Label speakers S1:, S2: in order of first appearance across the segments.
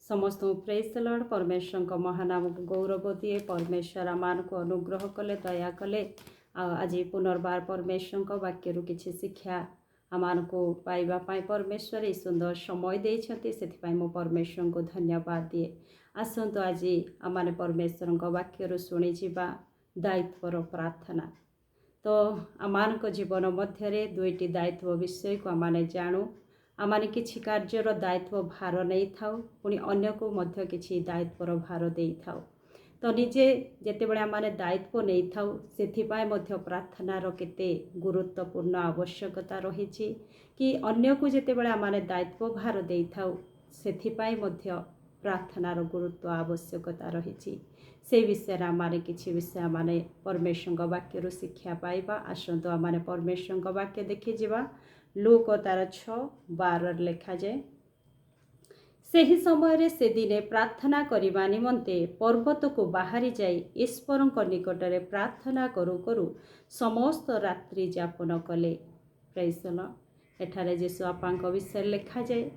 S1: समस्त praise the Lord. परमेश्वर को महानाम को गौरव दिए। परमेश्वर आम को अनुग्रह कले दया कले आज पुनर्बार परमेश्वर को वाक्य किसी शिक्षा आम को पाइबापी परमेश्वर ये सुंदर समय देते से मो परमेश्वर को धन्यवाद दिए। आसतु आज आम परमेश्वर वाक्य शुणी दायित्वर प्रार्थना। तो आम जीवन मध्य दुईटी दायित्व विषय को आम जानू। आम किसी कार्यर दायित्व भार नहीं था पुणी अन्य को मध्य किसी दायित्वर भार दे था। तो निजे जितेबाला आम दायित्व नहीं था से प्रार्थनार केते गुरुत्वपूर्ण आवश्यकता रही कि अन्य को जितेबाला आम दायित्व भार दे था से प्रार्थनार गुरुत्व आवश्यकता रही। से विषय आम किसी विषय आम परमेश्वर वाक्य शिक्षा पाइबा। आसतु आम परमेश्वर वाक्य देखी जा। लूक तार 6:12 लिखा जाए, सही समय से दिने प्रार्थना करने निमंते पर्वत को बाहरी जाई ईश्वर निकट में प्रार्थना करू करू समस्त रात्रि जापन कले। Praise the Lord. एठारे जीशु आपा विषय लिखा जाए।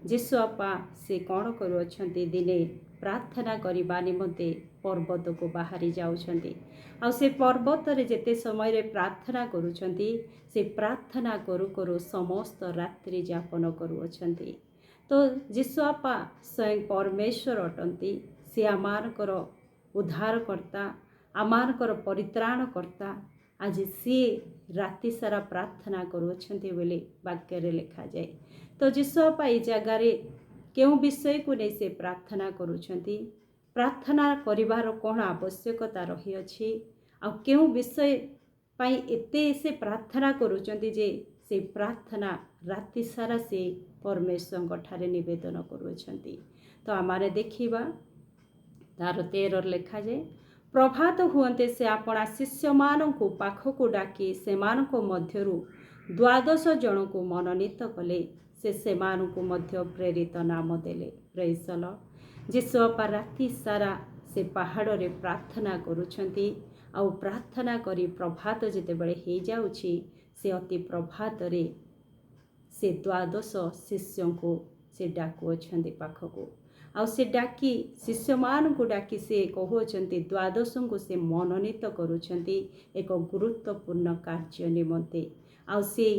S1: जीशु आपा से कौन करुछंती दिने प्रार्थना करने निमंते पर्वत को बाहरी जाउछंती। आ से पर्वत रे जेते समय रे प्रार्थना करुछंती से प्रार्थना करू करू समस्त रात्रि जापन करुछंती। तो जीशु आपा स्वयं परमेश्वर अटंती। से आमानकर उद्धारकर्ता आमानकर परित्राणकर्ता। आज सी राति सारा प्रार्थना करुछंती बोली वाक्य रे लिखा जाए। तो जीशु आपा ये जगार केउ विषय को नहीं से प्रार्थना करुछंती। प्रार्थना करिवार कौन आवश्यकता रही अछि आ केउ विषय पाई एते से प्रार्थना करुछंती जे से प्रार्थना राति सारा से परमेश्वर ठारे निवेदन करुछंती। तो आमारे देखिबा तार 13 लिखा जाए, प्रभात हुअन्ते से आपणा शिष्य मानकु पाखकु डाकी सेमानको मध्यरु 12 जन को मनोनीत कले। से मानकु मध्य प्रेरित नाम देले। Praise the Lord. जीशु आपा राति सारा से पहाड़ रे प्रार्थना करुछंती। आउ प्रार्थना करी प्रभात जिते बड़े हो जाउछि से अति प्रभात रे से 12 शिष्य को से डाकुअछंती पाखको। आउ से डाकी शिष्य मान को डाकी से कहउछंती 12 को से मनोनीत करुछंती एक गुरुत्वपूर्ण कार्य निमंते। आउ से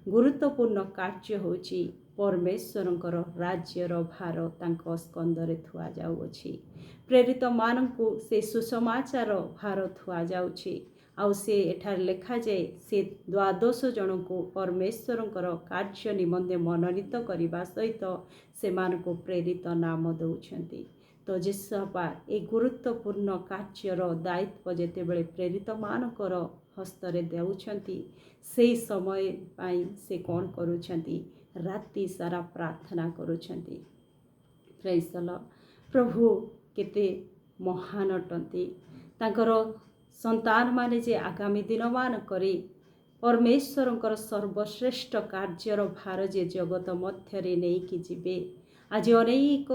S1: गुरुत्वपूर्ण कार्य होछि परमेश्वरंकर राज्यर भार तांको स्कंदरे थुआ जाउछि। प्रेरित मानकु से सुसमाचार भार थुआ जाउछि। आउ से एठार लिखा जाए से 12 जन को परमेश्वरंकर कार्य निमंते मनोनीत करने सहित से मानकु प्रेरित नाम दउछंती। तो जीशु आपा ए गुरुत्वपूर्ण कार्यर दायित्व जेतेबेले प्रेरित मानकर हस्तरे देउछंती से समय पाई से कौन करुछंती राति सारा प्रार्थना करुछंती। Praise the Lord. प्रभु केते महान अटंती। तांकर संतान माने जे आगामी दिन मान करी परमेश्वरंकर सर्वश्रेष्ठ कार्यर भार जे जगत मध्य नहीं कि जीवे। आज अनेक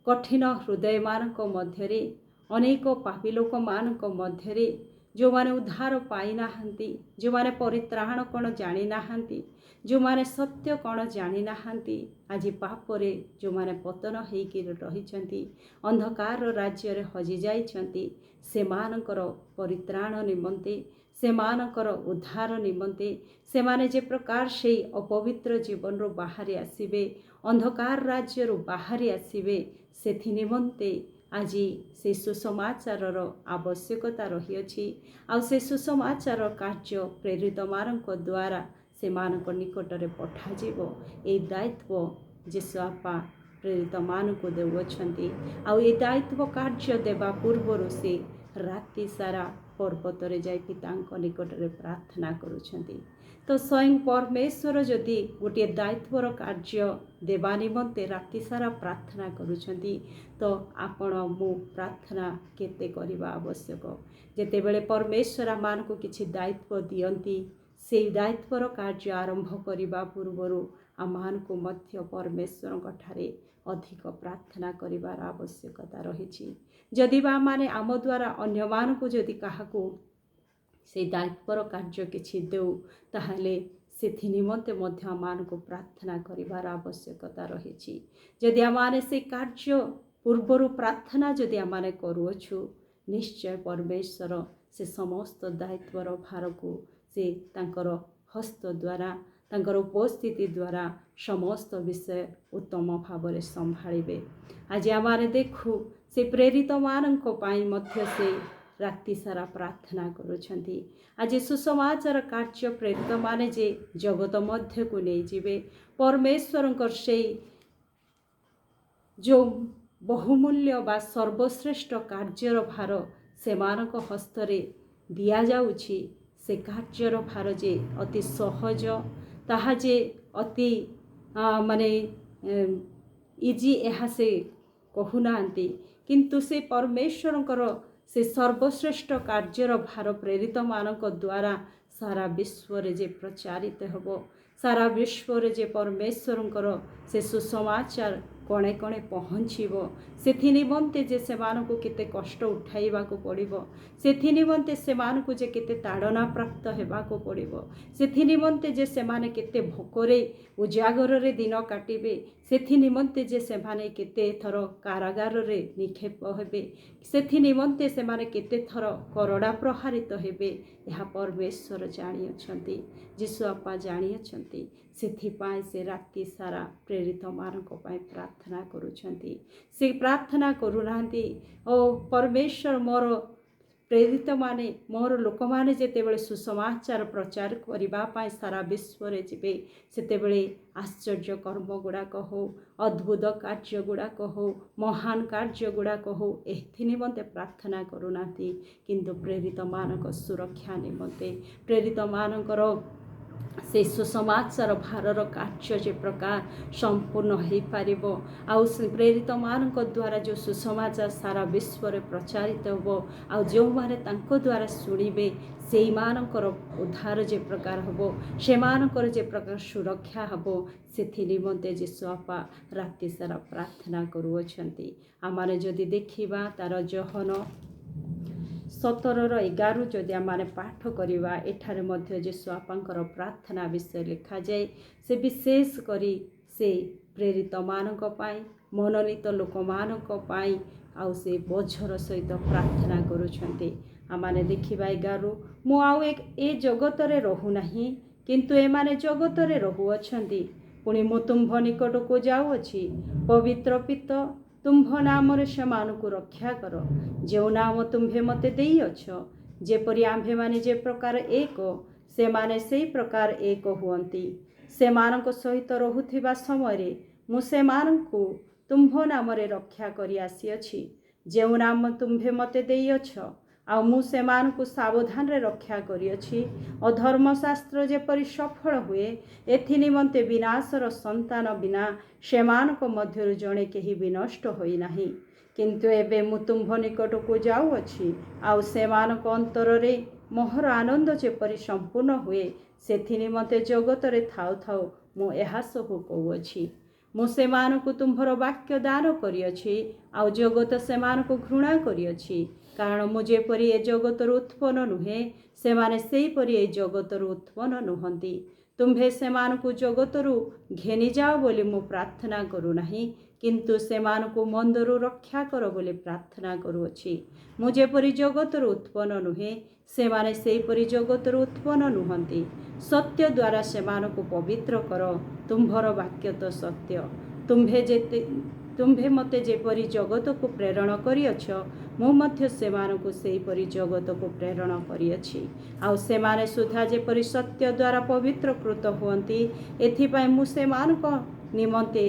S1: कठिन हृदय मानक मध्यरे अनेक पापी लोक मानक मध्यरे जो माने उद्धार पाई नाहंती, जो माने परित्राण कौन जानी नाहंती, जो माने सत्य कौन जानी नाहंती, आज पापरे जो माने पतन होइकी रहिछंती अंधकार राज्य रे हजि जाइछंती से मानकर परित्राण निमंते से मानकर उद्धार निमंते से माने जे प्रकार से अपवित्र जीवन रो बाहरी आसीबे अंधकार राज्य रो बाहरी आसीबे सेथि निमंते आज से सुसमाचार आवश्यकता रही अछि। आ से सुसमाचार कार्य प्रेरित मानक द्वारा से मानक निकट रे पठा जीवो। ए दायित्व जीशु आपा प्रेरित मानक देउछंती। आ ए दायित्व कार्य देवा पूर्व से राति सारा पर्वत रे जाई पितांक निकट रे प्रार्थना करुछंती। तो स्वयं परमेश्वर जदि गोटे दायित्वर कार्य देवा निमंते राति सारा प्रार्थना करुछंती तो आपण मु प्रार्थना केते करिबा आवश्यक। जेतेबेले परमेश्वर मान को किछि दायित्व दियंती से दायित्वर कार्य आरंभ करिबा पूर्वरु आमान को मध्य परमेश्वर ठारे अधिक प्रार्थना करिबार आवश्यकता रहिछि। जदि बा माने आम द्वारा अन्य मान को जदि काहाकू से दायित्वर कार्य किछि देउ ताहाले ସେଥି ନିମନ୍ତେ ମଧ୍ୟ ଆମମାନଙ୍କୁ ପ୍ରାର୍ଥନା କରିବାର ଆବଶ୍ୟକତା ରହିଛି। ଯଦି ଆମମାନେ ସେ କାର୍ଯ୍ୟ ପୂର୍ବରୁ ପ୍ରାର୍ଥନା ଯଦି ଆମମାନେ କରୁଅଛୁ, ନିଶ୍ଚୟ ପରମେଶ୍ୱର ସେ ସମସ୍ତ ଦାୟିତ୍ୱର ଭାରକୁ ସେ ତାଙ୍କର ହସ୍ତ ଦ୍ୱାରା ତାଙ୍କର ଉପସ୍ଥିତି ଦ୍ୱାରା ସମସ୍ତ ବିଷୟ ଉତ୍ତମ ଭାବରେ ସମ୍ଭାଳିବେ। ଆଜି ଆମମାନେ ଦେଖୁ ସେ ପ୍ରେରିତମାନଙ୍କ ପାଇଁ ମଧ୍ୟ ସେ ରାତି ସାରା ପ୍ରାର୍ଥନା କରୁଛନ୍ତି। ଆଜି ସୁସମାଚାର କାର୍ଯ୍ୟ ପ୍ରେରିତମାନେ ଯେ ଜଗତ ମଧ୍ୟକୁ ନେଇଯିବେ, ପରମେଶ୍ୱରଙ୍କର ସେଇ ଯେଉଁ ବହୁମୂଲ୍ୟ ବା ସର୍ବଶ୍ରେଷ୍ଠ କାର୍ଯ୍ୟର ଭାର ସେମାନଙ୍କ ହସ୍ତରେ ଦିଆଯାଉଛି, ସେ କାର୍ଯ୍ୟର ଭାର ଯେ ଅତି ସହଜ, ତାହା ଯେ ଅତି ଇଜି ଏହା ସେ କହୁନାହାନ୍ତି, କିନ୍ତୁ ସେ ପରମେଶ୍ୱରଙ୍କର ସେ ସର୍ବଶ୍ରେଷ୍ଠ କାର୍ଯ୍ୟର ଭାର ପ୍ରେରିତମାନଙ୍କ ଦ୍ୱାରା ସାରା ବିଶ୍ୱରେ ଯେ ପ୍ରଚାରିତ ହେବ, ସାରା ବିଶ୍ୱରେ ଯେ ପରମେଶ୍ୱରଙ୍କର ସେ ସୁସମାଚାର କଣେ କଣେ ପହଞ୍ଚିବ, ସେଥି ନିମନ୍ତେ ଯେ ସେମାନଙ୍କୁ କେତେ କଷ୍ଟ ଉଠାଇବାକୁ ପଡ଼ିବ, ସେଥି ନିମନ୍ତେ ସେମାନଙ୍କୁ ଯେ କେତେ ତାଡ଼ନା ପ୍ରାପ୍ତ ହେବାକୁ ପଡ଼ିବ, ସେଥି ନିମନ୍ତେ ଯେ ସେମାନେ କେତେ ଭୋକରେ ଉଜାଗରରେ ଦିନ କାଟିବେ, ସେଥି ନିମନ୍ତେ ଯେ ସେମାନେ କେତେ ଥର କାରାଗାରରେ ନିକ୍ଷେପ ହେବେ, ସେଥି ନିମନ୍ତେ ସେମାନେ କେତେ ଥର କରଡ଼ା ପ୍ରହାରିତ ହେବେ, ଏହା ପରମେଶ୍ୱର ଜାଣିଅଛନ୍ତି, ଯୀଶୁ ଆପା ଜାଣିଅଛନ୍ତି। ସେଥିପାଇଁ ସେ ରାତି ସାରା ପ୍ରେରିତମାନଙ୍କ ପାଇଁ ପ୍ରାର୍ଥନା କରୁଛନ୍ତି। ସେ ପ୍ରାର୍ଥନା କରୁନାହାନ୍ତି, ଓ ପରମେଶ୍ୱର ମୋର ପ୍ରେରିତମାନେ ମୋର ଲୋକମାନେ ଯେତେବେଳେ ସୁସମାଚାର ପ୍ରଚାର କରିବା ପାଇଁ ସାରା ବିଶ୍ୱରେ ଯିବେ, ସେତେବେଳେ ଆଶ୍ଚର୍ଯ୍ୟ କର୍ମ ଗୁଡ଼ାକ ହଉ, ଅଦ୍ଭୁତ କାର୍ଯ୍ୟ ଗୁଡ଼ାକ ହଉ, ମହାନ କାର୍ଯ୍ୟ ଗୁଡ଼ାକ ହଉ, ଏଥି ନିମନ୍ତେ ପ୍ରାର୍ଥନା କରୁନାହାନ୍ତି, କିନ୍ତୁ ପ୍ରେରିତମାନଙ୍କ ସୁରକ୍ଷା ନିମନ୍ତେ, ପ୍ରେରିତମାନଙ୍କର ସେ ସୁସମାଚାର ଭାରର କାର୍ଯ୍ୟ ଯେ ପ୍ରକାର ସମ୍ପୂର୍ଣ୍ଣ ହୋଇପାରିବ, ଆଉ ସେ ପ୍ରେରିତମାନଙ୍କ ଦ୍ୱାରା ଯେଉଁ ସୁସମାଚାର ସାରା ବିଶ୍ୱରେ ପ୍ରଚାରିତ ହେବ, ଆଉ ଯେଉଁମାନେ ତାଙ୍କ ଦ୍ୱାରା ଶୁଣିବେ ସେଇମାନଙ୍କର ଉଦ୍ଧାର ଯେ ପ୍ରକାର ହେବ, ସେମାନଙ୍କର ଯେ ପ୍ରକାର ସୁରକ୍ଷା ହେବ, ସେଥି ନିମନ୍ତେ ଯୀଶୁ ଆପା ରାତି ସାରା ପ୍ରାର୍ଥନା କରୁଅଛନ୍ତି। ଆମମାନେ ଯଦି ଦେଖିବା ତାର ଯୋହନ 17:11 ଯଦି ଆମମାନେ ପାଠ କରିବା, ଏଠାରେ ମଧ୍ୟ ଯୀଶୁ ଆପାଙ୍କର ପ୍ରାର୍ଥନା ବିଷୟ ଲେଖାଯାଏ। ସେ ବିଶେଷ କରି ସେ ପ୍ରେରିତମାନଙ୍କ ପାଇଁ, ମନୋନୀତ ଲୋକମାନଙ୍କ ପାଇଁ ଆଉ ସେ ବୋଝର ସହିତ ପ୍ରାର୍ଥନା କରୁଛନ୍ତି। ଆମମାନେ ଦେଖିବା 11, ମୁଁ ଆଉ ଏ ଜଗତରେ ରହୁନାହିଁ, କିନ୍ତୁ ଏମାନେ ଜଗତରେ ରହୁଅଛନ୍ତି, ପୁଣି ମୁଁ ତୁମ୍ଭ ନିକଟକୁ ଯାଉଅଛି। ପବିତ୍ର ପିତ, ତୁମ୍ଭ ନାମରେ ସେମାନଙ୍କୁ ରକ୍ଷା କର, ଯେଉଁ ନାମ ତୁମ୍ଭେ ମୋତେ ଦେଇଅଛ, ଯେପରି ଆମ୍ଭେମାନେ ଯେ ପ୍ରକାର ଏକ, ସେମାନେ ସେହି ପ୍ରକାର ଏକ ହୁଅନ୍ତି। ସେମାନଙ୍କ ସହିତ ରହୁଥିବା ସମୟରେ ମୁଁ ସେମାନଙ୍କୁ ତୁମ୍ଭ ନାମରେ ରକ୍ଷା କରି ଆସିଅଛି, ଯେଉଁ ନାମ ତୁମ୍ଭେ ମୋତେ ଦେଇଅଛ, ଆଉ ମୁଁ ସେମାନଙ୍କୁ ସାବଧାନରେ ରକ୍ଷା କରିଅଛି। ଅଧର୍ମଶାସ୍ତ୍ର ଯେପରି ସଫଳ ହୁଏ, ଏଥି ନିମନ୍ତେ ବିନାଶର ସନ୍ତାନ ବିନା ସେମାନଙ୍କ ମଧ୍ୟରୁ ଜଣେ କେହି ବି ନଷ୍ଟ ହୋଇନାହିଁ। କିନ୍ତୁ ଏବେ ମୁଁ ତୁମ୍ଭ ନିକଟକୁ ଯାଉଅଛି, ଆଉ ସେମାନଙ୍କ ଅନ୍ତରରେ ମୋହର ଆନନ୍ଦ ଯେପରି ସମ୍ପୂର୍ଣ୍ଣ ହୁଏ, ସେଥି ନିମନ୍ତେ ଜଗତରେ ଥାଉ ଥାଉ ମୁଁ ଏହା ସବୁ କହୁଅଛି। ମୁଁ ସେମାନଙ୍କୁ ତୁମ୍ଭର ବାକ୍ୟ ଦାନ କରିଅଛି, ଆଉ ଜଗତ ସେମାନଙ୍କୁ ଘୃଣା କରିଅଛି, କାରଣ ମୁଁ ଯେପରି ଏ ଜଗତରୁ ଉତ୍ପନ୍ନ ନୁହେଁ, ସେମାନେ ସେହିପରି ଏ ଜଗତରୁ ଉତ୍ପନ୍ନ ନୁହନ୍ତି। ତୁମ୍ଭେ ସେମାନଙ୍କୁ ଜଗତରୁ ଘେନିଯାଅ ବୋଲି ମୁଁ ପ୍ରାର୍ଥନା କରୁନାହିଁ, କିନ୍ତୁ ସେମାନଙ୍କୁ ମନ୍ଦରୁ ରକ୍ଷା କର ବୋଲି ପ୍ରାର୍ଥନା କରୁଅଛି। ମୁଁ ଯେପରି ଜଗତରୁ ଉତ୍ପନ୍ନ ନୁହେଁ, ସେମାନେ ସେହିପରି ଜଗତରୁ ଉତ୍ପନ୍ନ ନୁହନ୍ତି। ସତ୍ୟ ଦ୍ୱାରା ସେମାନଙ୍କୁ ପବିତ୍ର କର, ତୁମ୍ଭର ବାକ୍ୟ ତ ସତ୍ୟ। ତୁମ୍ଭେ ମୋତେ ଯେପରି ଜଗତକୁ ପ୍ରେରଣ କରିଅଛ, ମୁଁ ମଧ୍ୟ ସେମାନଙ୍କୁ ସେହିପରି ଜଗତକୁ ପ୍ରେରଣ କରିଅଛି। ଆଉ ସେମାନେ ସୁଦ୍ଧା ଯେପରି ସତ୍ୟ ଦ୍ୱାରା ପବିତ୍ରକୃତ ହୁଅନ୍ତି, ଏଥିପାଇଁ ମୁଁ ସେମାନଙ୍କ ନିମନ୍ତେ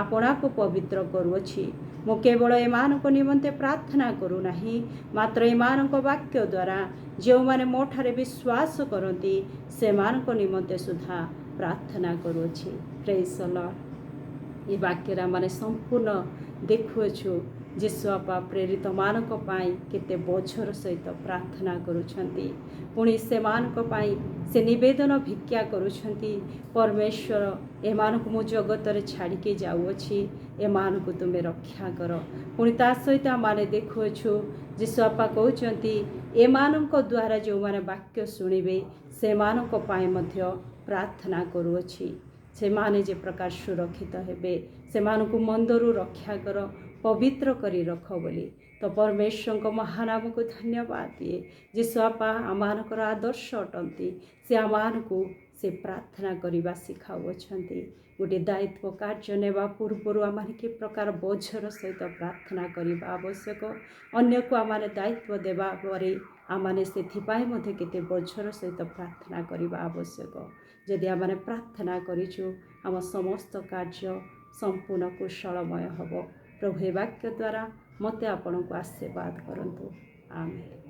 S1: ଆପଣାକୁ ପବିତ୍ର କରୁଅଛି। ମୁଁ କେବଳ ଏମାନଙ୍କ ନିମନ୍ତେ ପ୍ରାର୍ଥନା କରୁନାହିଁ, ମାତ୍ର ଏମାନଙ୍କ ବାକ୍ୟ ଦ୍ୱାରା ଯେଉଁମାନେ ମୋ ଠାରେ ବିଶ୍ୱାସ କରନ୍ତି, ସେମାନଙ୍କ ନିମନ୍ତେ ସୁଦ୍ଧା ପ୍ରାର୍ଥନା କରୁଅଛି। ପ୍ରେଜ୍ ଦ ଲର୍ଡ। ଏ ବାକ୍ୟରେ ଆମେ ସମ୍ପୂର୍ଣ୍ଣ ଦେଖୁଅଛୁ ଯୀଶୁ ଆପା ପ୍ରେରିତମାନଙ୍କ ପାଇଁ କେତେ ବୋଝର ସହିତ ପ୍ରାର୍ଥନା କରୁଛନ୍ତି। ପୁଣି ସେମାନଙ୍କ ପାଇଁ ସେ ନିବେଦନ ଭିକ୍ଷା କରୁଛନ୍ତି, ପରମେଶ୍ୱର, ଏମାନଙ୍କୁ ମୁଁ ଜଗତରେ ଛାଡ଼ିକି ଯାଉଅଛି, ଏମାନଙ୍କୁ ତୁମେ ରକ୍ଷା କର। ପୁଣି ତା ସହିତ ଆମେ ଦେଖୁଅଛୁ ଯୀଶୁ ଆପା କହୁଛନ୍ତି, ଏମାନଙ୍କ ଦ୍ୱାରା ଯେଉଁମାନେ ବାକ୍ୟ ଶୁଣିବେ, ସେମାନଙ୍କ ପାଇଁ ମଧ୍ୟ प्रार्थना करूअछि सेमाने जे प्रकार सुरक्षित हेबे सेमानकु मंदरु रक्षा कर पवित्र करी रख बोली तो परमेश्वर को महानाम को धन्यवाद दिए जीशु आपा आमानकर आदर्श अटंती से आमानकु से प्रार्थना करवा शिखाउछंती गोटे दायित्व कार्य नेबा पूर्व आम कि प्रकार बोझर सहित प्रार्थना करने आवश्यक अन्य को आम दायित्व देवा परे आमने से केते बोझर सहित प्रार्थना करने आवश्यक जदि आम प्रार्थना करिछु आम समस्त कार्य संपूर्ण कुशलमय हब प्रभु वाक्य द्वारा मते आपण को आशीर्वाद करंतु आमेन।